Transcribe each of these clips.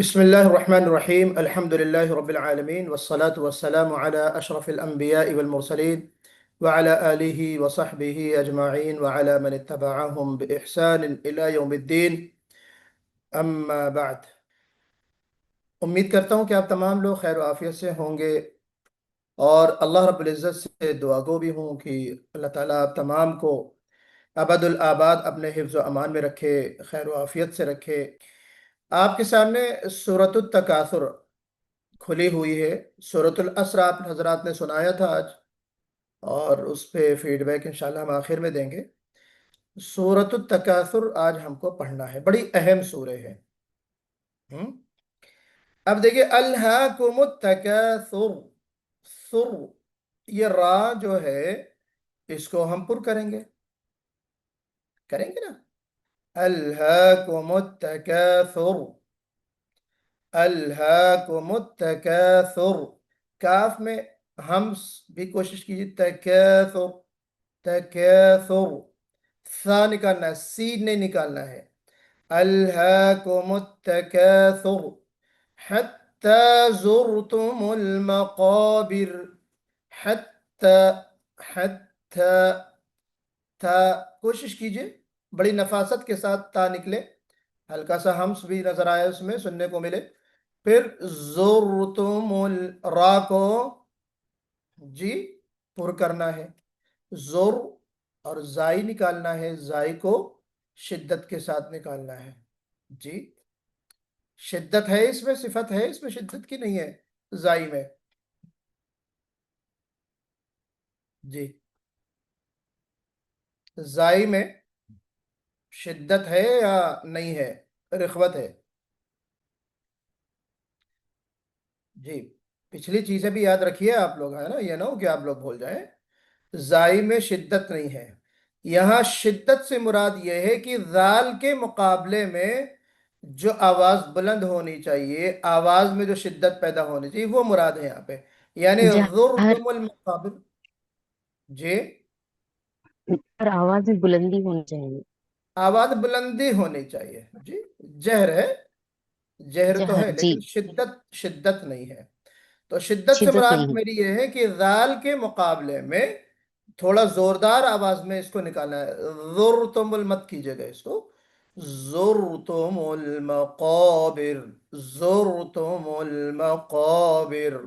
بسم الله الرحمن الرحيم الحمد لله رب العالمين والصلاة والسلام على أشرف الأنبياء والمرسلين وعلى آله وصحبه أجمعين وعلى من اتبعهم بإحسان إلى يوم الدين أما بعد امید کرتا ہوں کہ آپ تمام لوگ خیر و عافیت سے ہوں گے اور اللہ رب العزت سے دعا گو بھی ہوں کہ اللہ تعالیٰ آپ تمام کو ابد الآباد اپنے حفظ و امان میں رکھے، خیر و عافیت سے رکھے۔ آپ کے سامنے سورۃ التکاثر کھلی ہوئی ہے۔ سورۃ الاسر آپ حضرات نے سنایا تھا آج، اور اس پہ فیڈ بیک انشاءاللہ ہم آخر میں دیں گے۔ سورۃ التکاثر آج ہم کو پڑھنا ہے، بڑی اہم سورہ ہے۔ اب دیکھیے، الہاکم التکاثر، سر، یہ را جو ہے اس کو ہم پر کریں گے نا۔ الہاکم التکاثر، الہاکم التکاثر، کاف میں ہم بھی کوشش کیجیے، تکاثر، تکاثر، ثا نکالنا ہے، سین نہیں نکالنا ہے۔ الہاکم التکاثر حتی زرتم المقابر، حتی، حتی، تا کوشش کیجئے بڑی نفاست کے ساتھ تا نکلے، ہلکا سا ہمس بھی نظر آئے اس میں سننے کو ملے۔ پھر زرتم را کو جی پر کرنا ہے، زور اور زائی نکالنا ہے، زائی کو شدت کے ساتھ نکالنا ہے۔ جی شدت ہے اس میں، صفت ہے اس میں شدت کی نہیں ہے زائی میں؟ جی زائی میں شدت ہے یا نہیں ہے؟ رخوت ہے؟ جی پچھلی چیزیں بھی یاد رکھیے آپ لوگ، ہے نا، یہ نہ ہو کہ آپ لوگ بھول جائیں۔ زائی میں شدت نہیں ہے، یہاں شدت سے مراد یہ ہے کہ ذال کے مقابلے میں جو آواز بلند ہونی چاہیے، آواز میں جو شدت پیدا ہونی چاہیے، وہ مراد ہے یہاں پہ، یعنی جہر ذرتم المقابل۔ جی اور آواز میں بلندی ہونی چاہیے۔ آواز بلندی ہونی چاہیے، جی جہر ہے، جہر تو ہے جہر جی، لیکن شدت، شدت نہیں ہے۔ تو شدت سے شدت مراد نہیں میری یہ ہے کہ ذال کے مقابلے میں تھوڑا زوردار آواز میں اس کو نکالنا ہے۔ زرتم المت کیجئے گا اس کو، زرتم المقابر، زرتم المقابر،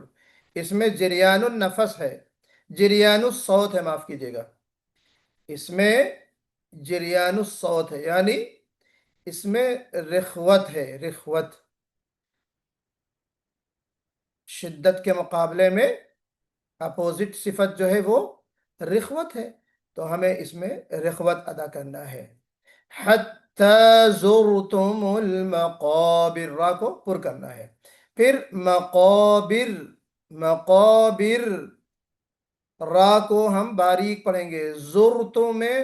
اس میں جریان النفس ہے، جریان الصوت ہے، معاف کیجئے گا، اس میں جریان الصوت ہے، یعنی اس میں رخوت ہے، رخوت، شدت کے مقابلے میں اپوزٹ صفت جو ہے وہ رخوت ہے، تو ہمیں اس میں رخوت ادا کرنا ہے۔ حتی زرتم المقابر، را کو پر کرنا ہے۔ پھر مقابر، مقابر، را کو ہم باریک پڑھیں گے، زرتم میں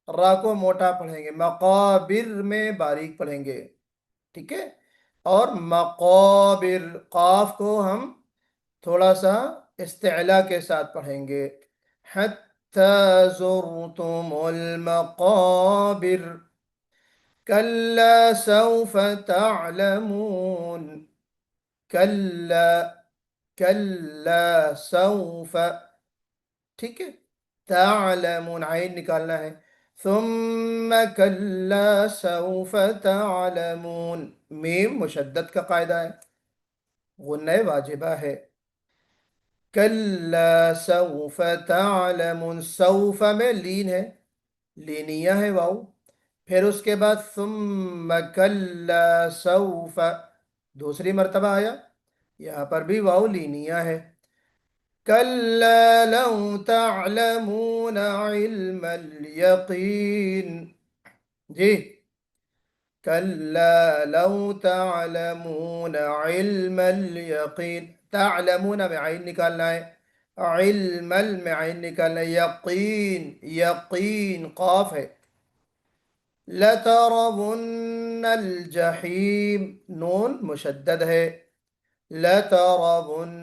را کو موٹا پڑھیں گے، مقابر میں باریک پڑھیں گے، ٹھیک ہے؟ اور مقابر، قاف کو ہم تھوڑا سا استعلا کے ساتھ پڑھیں گے، حتی زرتم المقابر کلا سوف تعلمون، کلا، کلا سوف، ٹھیک ہے؟ تعلمون، عین نکالنا ہے، ثم کلا سوف تعلمون، میم مشدد کا قاعدہ ہے، غنہ واجبہ ہے۔ کلا سوف تعلمون، سوف میں لین ہے، لینیہ ہے واو، پھر اس کے بعد ثم کلا سوف، دوسری مرتبہ آیا، یہاں پر بھی واو لینیہ ہے۔ کلا لو تعلمون علم الیقین، جی کلا لو تعلمون علم الیقین، تعلمون میں عین نکالنا ہے، علم میں عین نکالنا ہے، یقین، یقین قاف ہے، لترون الجحیم، نون مشدد ہے، لترون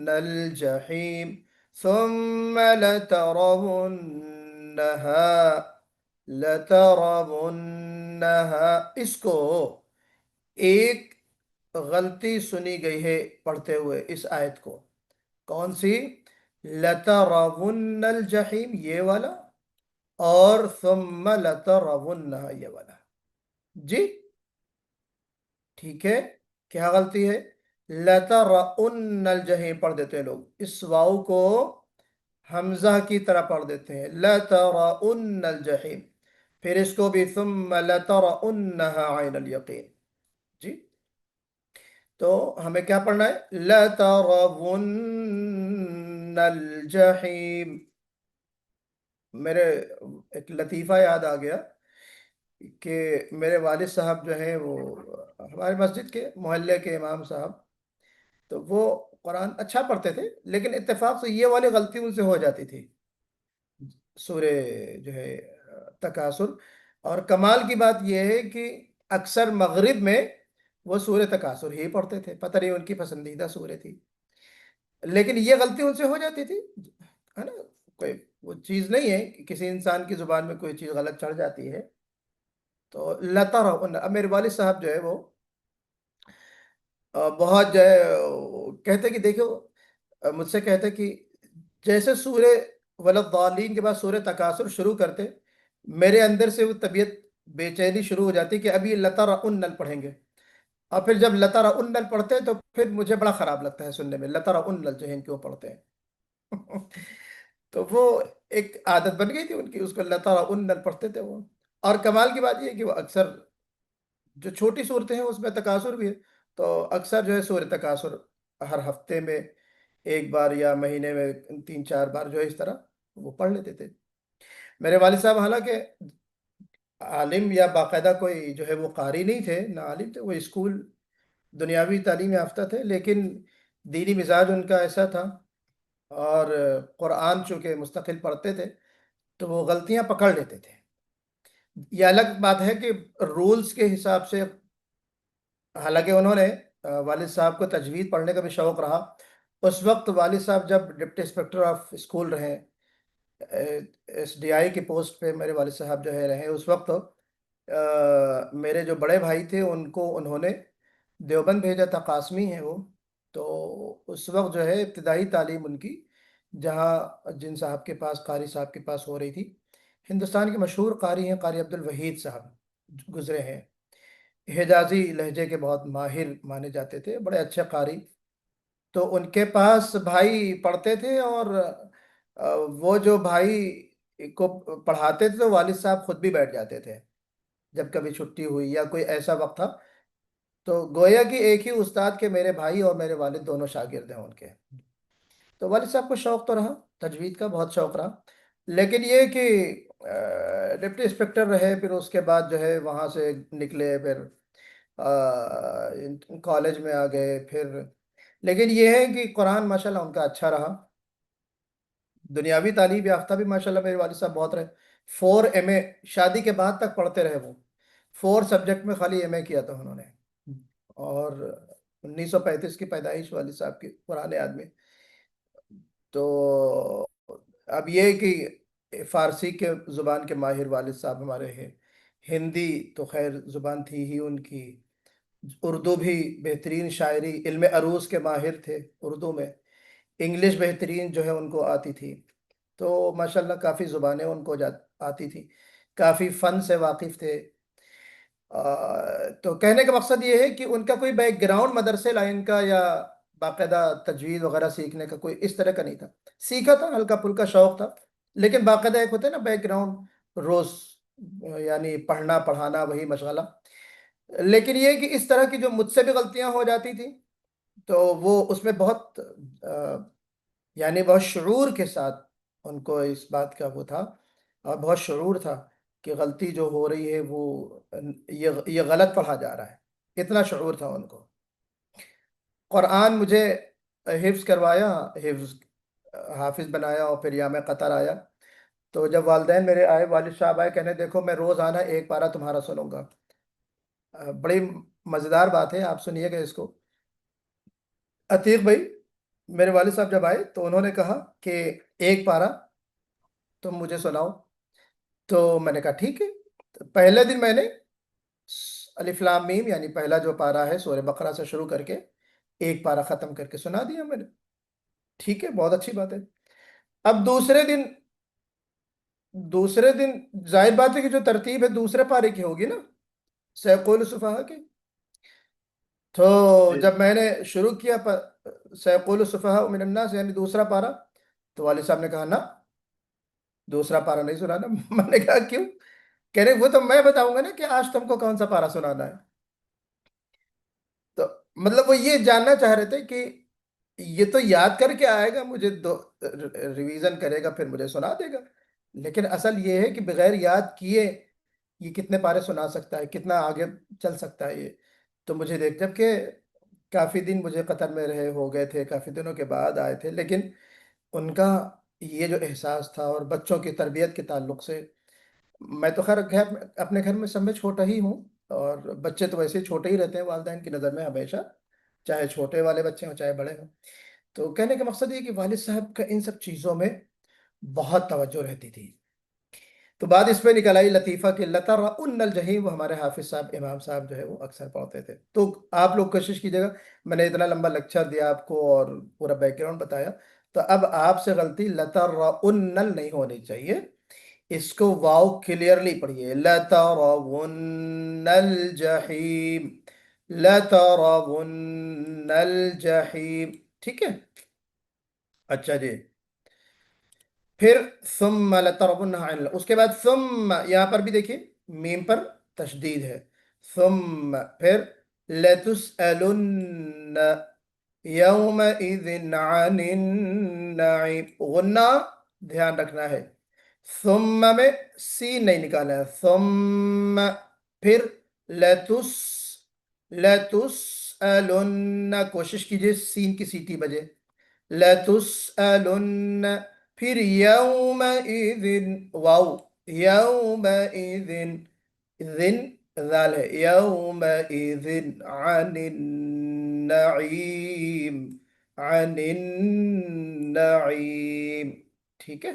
الجحیم ثم لترونها، لترونها، اس کو ایک غلطی سنی گئی ہے پڑھتے ہوئے اس آیت کو. کون سی؟ لَتَرَوُنَّ الْجَحِيمِ یہ والا، اور ثُمَّ لَتَرَوُنَّهَا یہ والا. جی ٹھیک ہے. کیا غلطی ہے؟ لَتَرَوُنَّ الْجَحِيمِ پڑھ دیتے ہیں لوگ، اس واو کو حمزہ کی طرح پڑھ دیتے ہیں، لَتَرَوُنَّ الْجَحِيمِ. پھر اس کو بھی ثُمَّ لَتَرَوُنَّهَا عَيْنَ الْيَقِينِ. جی تو ہمیں کیا پڑھنا ہے؟ لَتَرَوُنَّ الْجَحِيمِ. میرے ایک لطیفہ یاد آ گیا کہ میرے والد صاحب جو ہیں وہ ہمارے مسجد کے محلے کے امام صاحب، تو وہ قرآن اچھا پڑھتے تھے، لیکن اتفاق سے یہ والی غلطی ان سے ہو جاتی تھی، سورہ جو ہے تکاثر. اور کمال کی بات یہ ہے کہ اکثر مغرب میں وہ سورہ تکاثر ہی پڑھتے تھے، پتہ نہیں ان کی پسندیدہ سورہ تھی، لیکن یہ غلطی ان سے ہو جاتی تھی، ہے نا. کوئی وہ چیز نہیں ہے کہ کسی انسان کی زبان میں کوئی چیز غلط چڑھ جاتی ہے. تو لتا رہو. اب میرے والد صاحب جو ہے وہ بہت جو ہے کہتے کہ دیکھو، مجھ سے کہتے کہ جیسے سورہ ولدالین کے بعد سورہ تکاثر شروع کرتے، میرے اندر سے وہ طبیعت بے چینی شروع ہو جاتی کہ ابھی لترأنل پڑھیں گے، اور پھر جب لترأنل پڑھتے ہیں تو پھر مجھے بڑا خراب لگتا ہے سننے میں، لترأنل جو ہے کیوں پڑھتے ہیں. تو وہ ایک عادت بن گئی تھی ان کی، اس کو لترأنل پڑھتے تھے وہ. اور کمال کی بات یہ ہے کہ وہ اکثر جو چھوٹی صورتیں ہیں اس میں تکاثر بھی ہے، تو اکثر جو ہے سورہ تکاثر ہر ہفتے میں ایک بار یا مہینے میں 3-4 بار جو ہے اس طرح وہ پڑھ لیتے تھے. میرے والد صاحب حالانکہ عالم یا باقاعدہ کوئی جو ہے وہ قاری نہیں تھے، نہ عالم تھے، وہ اسکول دنیاوی تعلیم یافتہ تھے، لیکن دینی مزاج ان کا ایسا تھا، اور قرآن چونکہ مستقل پڑھتے تھے تو وہ غلطیاں پکڑ لیتے تھے. یہ الگ بات ہے کہ رولز کے حساب سے، حالانکہ انہوں نے والد صاحب کو تجوید پڑھنے کا بھی شوق رہا. اس وقت والد صاحب جب ڈپٹی انسپکٹر آف اسکول رہے، ایس ڈی آئی کی پوسٹ پہ میرے والد صاحب جو ہے رہے، اس وقت میرے جو بڑے بھائی تھے ان کو انہوں نے دیوبند بھیجا تھا، قاسمی ہیں وہ. تو اس وقت جو ہے ابتدائی تعلیم ان کی جہاں جن صاحب کے پاس، قاری صاحب کے پاس ہو رہی تھی، ہندوستان کے مشہور قاری ہیں قاری عبد الوحید صاحب گزرے ہیں، حجازی لہجے کے بہت ماہر مانے جاتے تھے، بڑے اچھے قاری. تو ان کے پاس بھائی پڑھتے تھے، اور وہ جو بھائی کو پڑھاتے تھے تو والد صاحب خود بھی بیٹھ جاتے تھے جب کبھی چھٹی ہوئی یا کوئی ایسا وقت تھا. تو گویا کہ ایک ہی استاد کے میرے بھائی اور میرے والد دونوں شاگرد ہیں ان کے. تو والد صاحب کو شوق تو رہا، تجوید کا بہت شوق رہا، لیکن یہ کہ ڈپٹی انسپکٹر رہے، پھر اس کے بعد جو ہے وہاں سے نکلے، پھر کالج میں آ گئے پھر. لیکن یہ ہے کہ قرآن ماشاءاللہ ان کا اچھا رہا، دنیاوی تعلیم یافتہ بھی ماشاءاللہ میرے والد صاحب بہت رہے. 4 ایم اے شادی کے بعد تک پڑھتے رہے وہ، 4 سبجیکٹ میں خالی ایم اے کیا تھا انہوں نے. اور 1935 کی پیدائش والد صاحب کی، پرانے آدمی. تو اب یہ کہ فارسی کے زبان کے ماہر والد صاحب ہمارے ہیں، ہندی تو خیر زبان تھی ہی ان کی، اردو بھی بہترین شاعری، علم عروض کے ماہر تھے اردو میں، انگلش بہترین جو ہے ان کو آتی تھی. تو ماشاءاللہ کافی زبانیں ان کو آتی تھی، کافی فن سے واقف تھے. تو کہنے کا مقصد یہ ہے کہ ان کا کوئی بیک گراؤنڈ مدرسے لائن کا یا باقاعدہ تجوید وغیرہ سیکھنے کا کوئی اس طرح کا نہیں تھا. سیکھا تھا، ہلکا پھلکا شوق تھا، لیکن باقاعدہ ایک ہوتا ہے نا بیک گراؤنڈ، روز یعنی پڑھنا پڑھانا وہی مشغلہ. لیکن یہ کہ اس طرح کی جو مجھ سے بھی غلطیاں ہو جاتی تھیں تو وہ اس میں بہت یعنی بہت شعور کے ساتھ ان کو اس بات کا وہ تھا، اور بہت شعور تھا کہ غلطی جو ہو رہی ہے وہ یہ غلط پڑھا جا رہا ہے، اتنا شعور تھا ان کو. قرآن مجھے حفظ کروایا، حفظ حافظ بنایا، اور پھر یام قطر آیا. تو جب والدین میرے آئے، والد صاحب آئے، کہنے دیکھو میں روز آنا ایک پارہ تمہارا سنوں گا. بڑی مزیدار بات ہے، آپ سنیے گا اس کو. عتیق بھائی، میرے والد صاحب جب آئے تو انہوں نے کہا کہ ایک پارہ تم مجھے سناؤ. تو میں نے کہا ٹھیک ہے. پہلے دن میں نے الف لام میم یعنی پہلا جو پارا ہے سورہ بقرہ سے شروع کر کے ایک پارا ختم کر کے سنا دیا میں نے. ٹھیک ہے، بہت اچھی بات ہے. اب دوسرے دن ظاہر بات ہے کہ جو ترتیب ہے دوسرے پارے کی ہوگی نا، سیقول السفہاء کی. تو جی جب میں نے شروع کیا سیقول السفہاء من الناس یعنی دوسرا پارا، تو والد صاحب نے کہا نا دوسرا پارا نہیں سنانا. میں نے کہا کیوں؟ کہہ رہے وہ تو میں بتاؤں گا نا کہ آج تم کو کون سا پارا سنانا ہے. تو مطلب وہ یہ جاننا چاہ رہے تھے کہ یہ تو یاد کر کے آئے گا مجھے، ریویژن کرے گا پھر مجھے سنا دے گا، لیکن اصل یہ ہے کہ بغیر یاد کیے یہ کتنے پارے سنا سکتا ہے، کتنا آگے چل سکتا ہے یہ. تو مجھے دیکھ جب کہ کافی دن مجھے قطر میں رہے ہو گئے تھے، کافی دنوں کے بعد آئے تھے، لیکن ان کا یہ جو احساس تھا اور بچوں کی تربیت کے تعلق سے، میں تو خیر اپنے گھر میں سب میں چھوٹا ہی ہوں، اور بچے تو ویسے ہی چھوٹے ہی رہتے ہیں والدین کی نظر میں ہمیشہ، چاہے چھوٹے والے بچے ہوں چاہے بڑے ہوں. تو کہنے کا مقصد یہ کہ والد صاحب کا ان سب چیزوں میں بہت توجہ رہتی تھی. تو بعد اس پہ نکل آئی لطیفہ کہ لترؤن الجحیم، وہ ہمارے حافظ صاحب امام صاحب جو ہے وہ اکثر پڑھتے تھے. تو آپ لوگ کوشش کیجیے گا، میں نے اتنا لمبا لیکچر دیا آپ کو اور پورا بیک گراؤنڈ بتایا، تو اب آپ سے غلطی لترؤن نہیں ہونی چاہیے. اس کو واو کلیئرلی پڑھیے، لترون الجحیم، لترون الجحیم. ٹھیک ہے، اچھا جی. پھر ثم لترونها عین اس کے بعد ثم، یہاں پر بھی دیکھیے میم پر تشدید ہے. ثم پھر لتسألن یومئذ عن النعیم، غنہ دھیان رکھنا ہے. ثم میں سین نہیں نکالا ہے. ثم پھر لتس لتسألن، کوشش کیجئے سین کی سیٹی بجے. لتسألن، پھر یومئذ واو، یومئذ ذن ذال ہے، یومئذ عن النعیم، عن النعیم. ٹھیک ہے،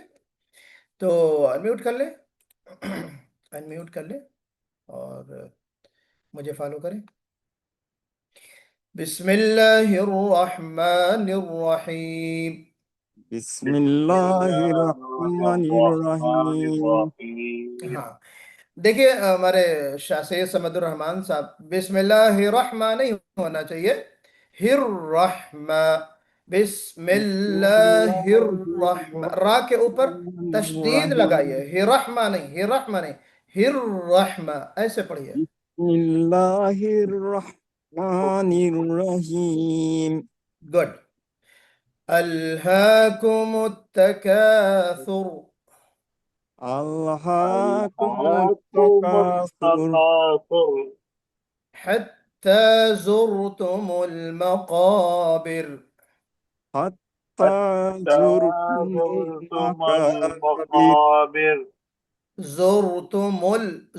تو انمیوٹ کر لیں، انمیوٹ کر لیں اور مجھے فالو کریں. بسم اللہ الرحمن الرحیم. بسم بسم اللہ اللہ الرحمن الرحمن الرحیم. الرحیم. ہاں دیکھیے ہمارے شاہ سید سمد الرحمان صاحب، بسم اللہ الرحمن نہیں ہونا چاہیے، الرحمہ، بسم بسم اللہ اللہ الرحمن، را کے اوپر الرحمن تشدید الرحیم. لگائیے، الرحمہ نہیں، الرحمہ نہیں، الرحمہ ایسے پڑھیے. بسم اللہ الرحمن الرحیم. گڈ. الہاکم التکاثر الہاکم الہاکم التکاثر التکاثر حتی زرتم المقابر. حتی حتی زرتم زرتم المقابر. المقابر. زرتم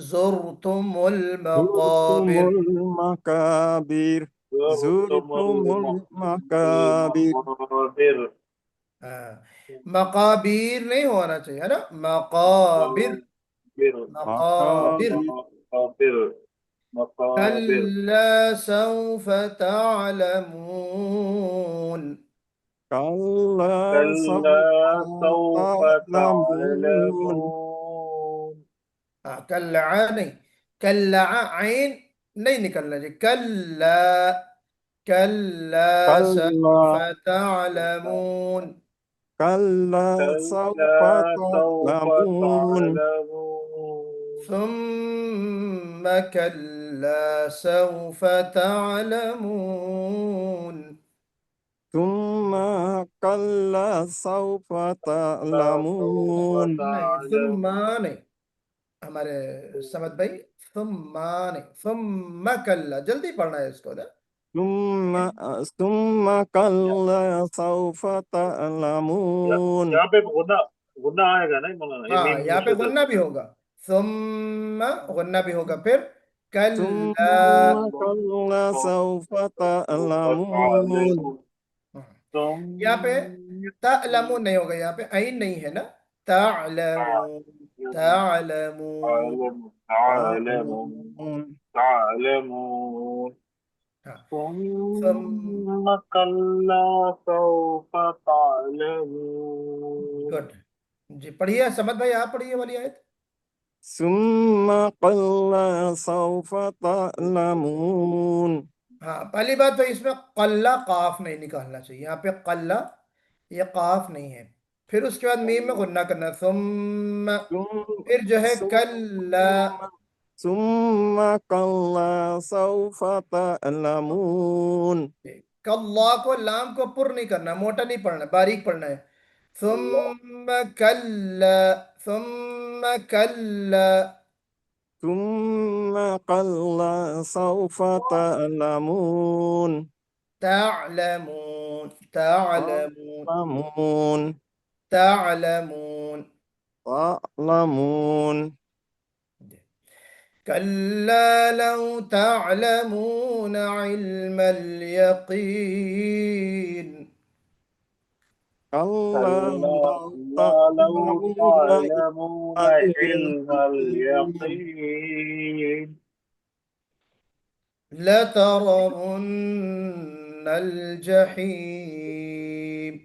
زرتم المقابر. المقابر. زرتم زرتم المقابر. المقابر. ہاں، مقابر نہیں ہونا چاہیے، ہے نا، مقابر، مقابر. مقابر. مقابر. مقابر. مقابر. كلا سوف تعلمون. كلا سوف كلا سوف تعلمون. تعلمون. کلا نہیں، کلا عین نہیں نکلنا چاہیے، کلا، کلا سوف كلا تعلمون. كلا سوف كلا سوف تعلمون. تعلمون. ثم كلا سوف تعلمون. ثم كلا سوف سوف تعلمون. نہیں، ثم تعلمون. نہیں، ہمارے سمت بھائی، ثم نہیں، ثم کلا، جلدی پڑھنا ہے اس کو نا. ثم ثم كلا سوف تعلمون. یہاں پہ غنہ، غنہ آئے گا نہیں مولانا، یہ ہاں میم یہاں پہ مشدد. غنہ بھی ہوگا، ثم غنہ بھی ہوگا، پھر ثم کلا. كلا سوف سوف تعلمون. تعلمون. یہاں پہ ثم تعلمون نہیں ہوگا، یہاں پہ عین نہیں ہے نا، تعلمون. تعلمون. تعلمون تعلمون ہاں ثم ثم كلا سوف تعلمون. گڈ. جی پڑھیے سمد بھائی، آپ پڑھیے والی آیت. ثم قل سوف تعلمون. ہاں پہلی بات تو اس میں قلہ قاف نہیں نکالنا چاہیے، یہاں پہ قلہ یہ قاف نہیں ہے. پھر اس کے بعد میم میں غنہ کرنا، ثم پھر جو ہے کلا. ثم قل سوف تعلمون. کلا کو لام کو پر نہیں کرنا، موٹا نہیں پڑھنا، باریک پڑھنا ہے. ثم کلا ثم کلا. ثم قل سوف تعلمون. تعلمون تعلمون تعلمون. تعلمون. تعلمون. كلا لو تعلمون علم اليقين. كلا لو لو تعلمون تعلمون علم اليقين اليقين لترون الجحيم.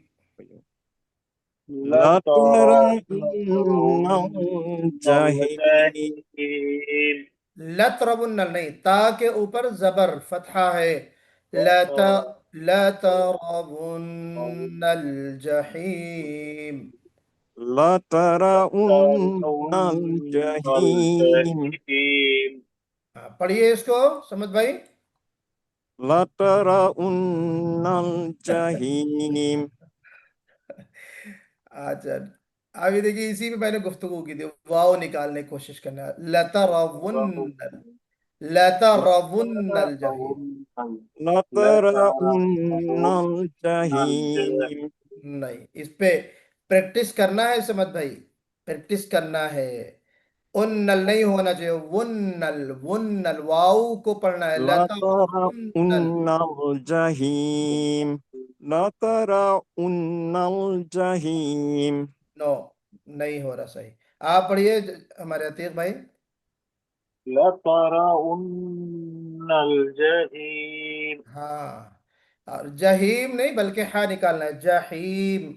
لترون الجحيم. الجحيم. لترون نہیں، تا کے اوپر زبر فتحہ ہے. لترون الجحيم. لترون الجحيم. الجحيم. پڑھیے اس کو سمجھ بھائی. لترون الجحيم. اچھا ابھی دیکھیے اسی میں میں نے گفتگو کی تھی، واو نکالنے کی کوشش کرنا. لترون لترون الجحیم. لترون الجحيم. نہیں، اس پہ پریکٹس کرنا ہے سمجھ بھائی، پریکٹس کرنا ہے. ان نل نہیں ہونا چاہیے، ون نل ون نل، واو کو پڑھنا ہے. لترون لترون الجحيم. لترون الجحيم. نو نہیں ہو رہا صحیح. آپ پڑھیے ہمارے عتیق بھائی. لترون الجحيم. ہاں اور جہیم نہیں بلکہ ہاں نکالنا ہے، جہیم.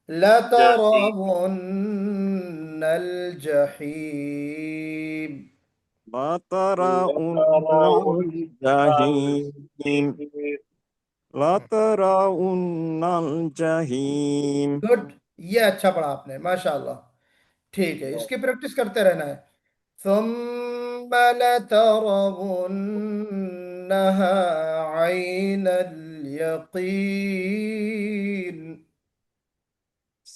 لترون الجحیم. لترون لترون الجحيم. الجحيم. لترون الجحيم. گڈ، یہ اچھا پڑھا آپ نے، ماشاءاللہ. ٹھیک ہے، اس کی پریکٹس کرتے رہنا ہے. ثم لترونها عین الیقین.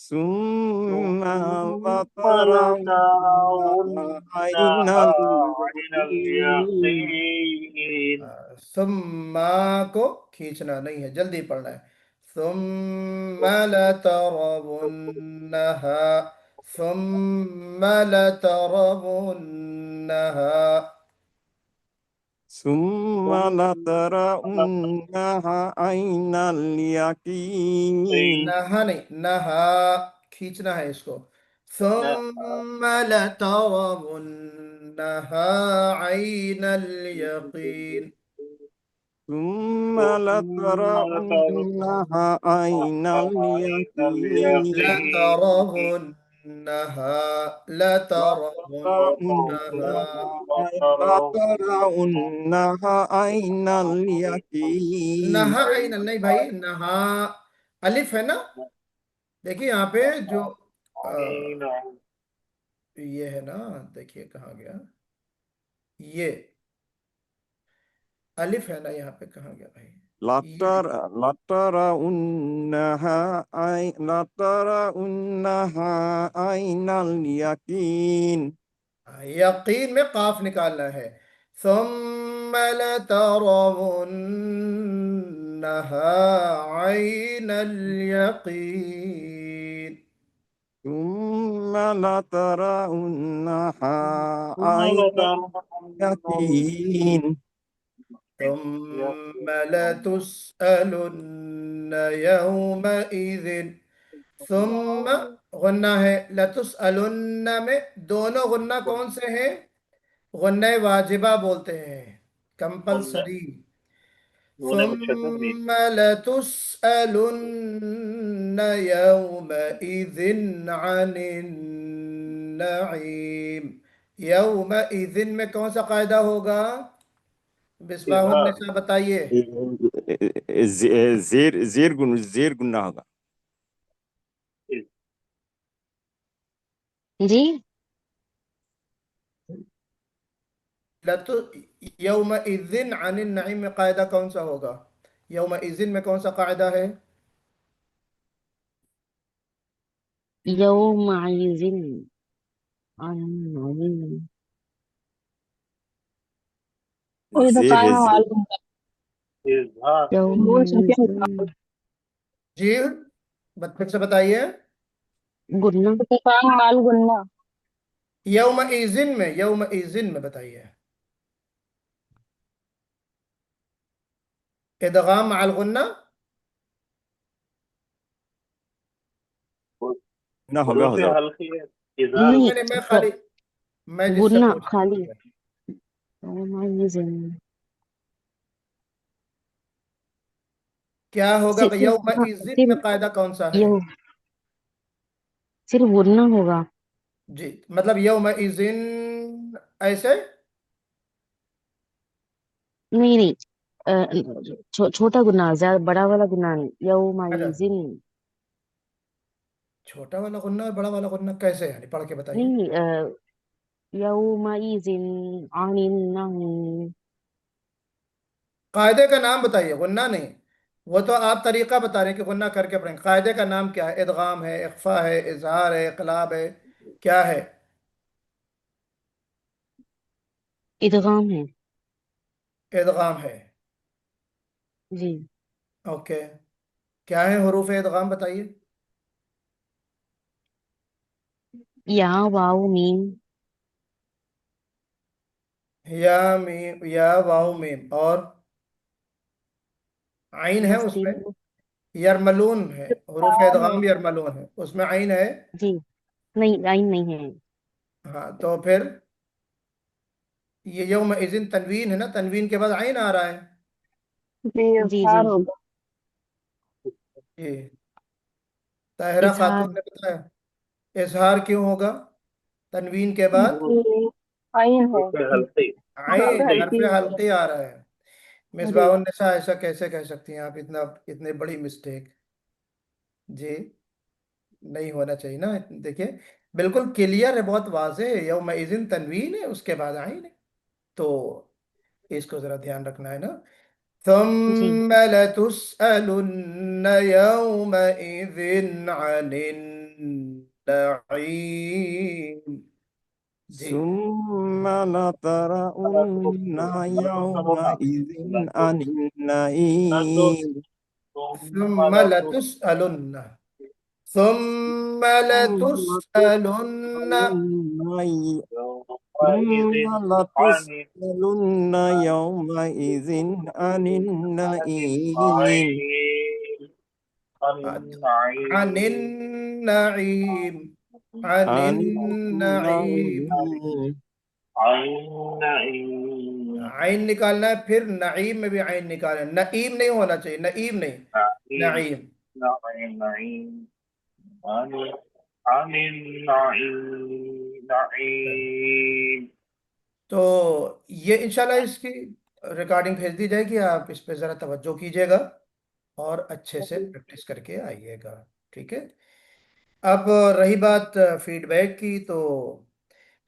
ثم لترون عين لترونها عين اليقين. اليقين. ثم کو کھینچنا نہیں ہے، جلدی پڑھنا ہے. ثم لترونها ثم لترونها. ثم لترونها عين اليقين. نہا نہیں، نہا کھینچنا ہے اس کو. ثم لترونها عین الیقین. ثم لترونها عين اليقين. لترونها لترونها. لترونها عين اليقين. نہا عین نہیں بھائی، نہا الف ہے نا. دیکھیے یہاں پہ جو عين یہ ہے نا، دیکھیے کہاں گیا یہ الف ہے نا، یہاں پہ کہاں گیا بھائی. لترونها عين اليقين. یقین میں قاف نکالنا ہے. ثم لترونها عین الیقین. ثم لترونها عين اليقين. ثم لتسألن يومئذ. ثم غنہ ہے. لتسألن میں دونوں غنہ کون سے ہیں؟ غنہ واجبہ بولتے ہیں، کمپلسری. نون مشدد نہیں. ثم لتسألن يومئذ عن النعيم. یومئذ میں کون سا قاعدہ ہوگا؟ مصباح اظہار. النساء بتائیے. زیر گناہ ہوگا. جی یومئذ عن النعیم میں قاعدہ کون سا ہوگا؟ یومئذ میں کون سا قاعدہ ہے؟ یومئذ عن النعیم. اظہار. یومئذ جی پھر سے بتائیے. گنہ یومئذ میں بتائیے. ادغام مع الغنہ. نہ ہوگا حروف حضرت. حلقی ہے. اظہار. نہیں میں خالی میں جس سے گنہ پوچھ رہا خالی ہوں. یومئذ کیا ہوگا کہ یومئذ میں قاعدہ کون سا ہے؟ صرف گنہ ہوگا. جی مطلب یومئذ ایسے. نہیں چھوٹا گناہ، زیادہ بڑا والا گناہ نہیں. یومئذ چھوٹا والا غنہ اور بڑا والا غنہ کیسے یعنی پڑھ کے بتائیے. نہیں یومئذ عن النعیم. قاعدے کا نام بتائیے، غنہ نہیں. وہ تو آپ طریقہ بتا رہے ہیں کہ غنہ کر کے پڑھیں. قاعدے کا نام کیا ہے؟ ادغام ہے، اخفا ہے، اظہار ہے، اقلاب ہے، کیا ہے؟ ادغام ہے. ادغام ہے. جی اوکے. کیا ہے حروف ادغام بتائیے. یا واو میم. یا میم، یا واو میم اور عین ہے بس اس تین. میں. یرملون ہے، حروف ادغام یرملون ہے، اس میں عین ہے. جی نہیں عین نہیں ہے. ہاں تو پھر یہ یومئذ تنوین ہے نا، تنوین کے بعد عین آ رہا ہے. جی جی جی طاہرہ اظہار. خاتون نے بتایا. اظہار کیوں ہوگا تنوین کے بعد؟ حروف حلقی. عین حرف حلقی آ رہا ہے. مصباح النساء ایسا کیسے کہہ سکتی ہیں آپ؟ اتنے بڑی مسٹیک جی نہیں ہونا چاہیے نا. دیکھیں بالکل کلیئر ہے، بہت واضح ہے. یومئذ تنوین ہے، اس کے بعد عین ہے، تو اس کو ذرا دھیان رکھنا ہے نا. جی ثم لتسألن يومئذ عن النعيم. جی ثم لترؤن يومئذ عن النعيم. ثم لتسألن ثم لتسألن ثم لتسألن يومئذ عن النعيم. عن النعيم. عن عن النعيم. النعيم. عین نکالنا ہے، پھر نعیم میں بھی عین نکالنا ہے. نعیم نہیں ہونا چاہیے، نعیم نہیں، نعیم. نعیم. عن النعیم. تو یہ انشاءاللہ اس کی ریکارڈنگ بھیج دی جائے گی، آپ اس پہ ذرا توجہ کیجیے گا اور اچھے سے پریکٹس کر کے آئیے گا. ٹھیک ہے. اب رہی بات فیڈ بیک کی، تو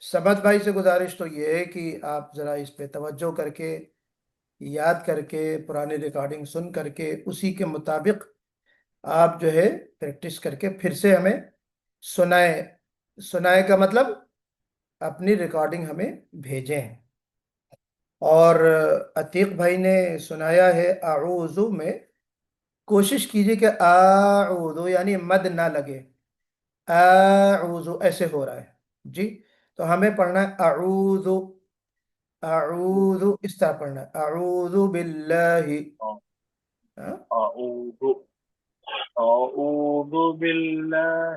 سمت بھائی سے گزارش تو یہ ہے کہ آپ ذرا اس پہ توجہ کر کے، یاد کر کے، پرانی ریکارڈنگ سن کر کے اسی کے مطابق آپ جو ہے پریکٹس کر کے پھر سے ہمیں سنائیں. سنائیں کا مطلب اپنی ریکارڈنگ ہمیں بھیجیں. اور عتیق بھائی نے سنایا ہے اعوذ میں. کوشش کیجئے کہ اعوذ یعنی مد نہ لگے. اعوذ ایسے ہو رہا ہے جی، تو ہمیں پڑھنا ہے اعوذ. اعوذ اس طرح پڑھنا ہے. اعوذ باللہ. اعوذ باللہ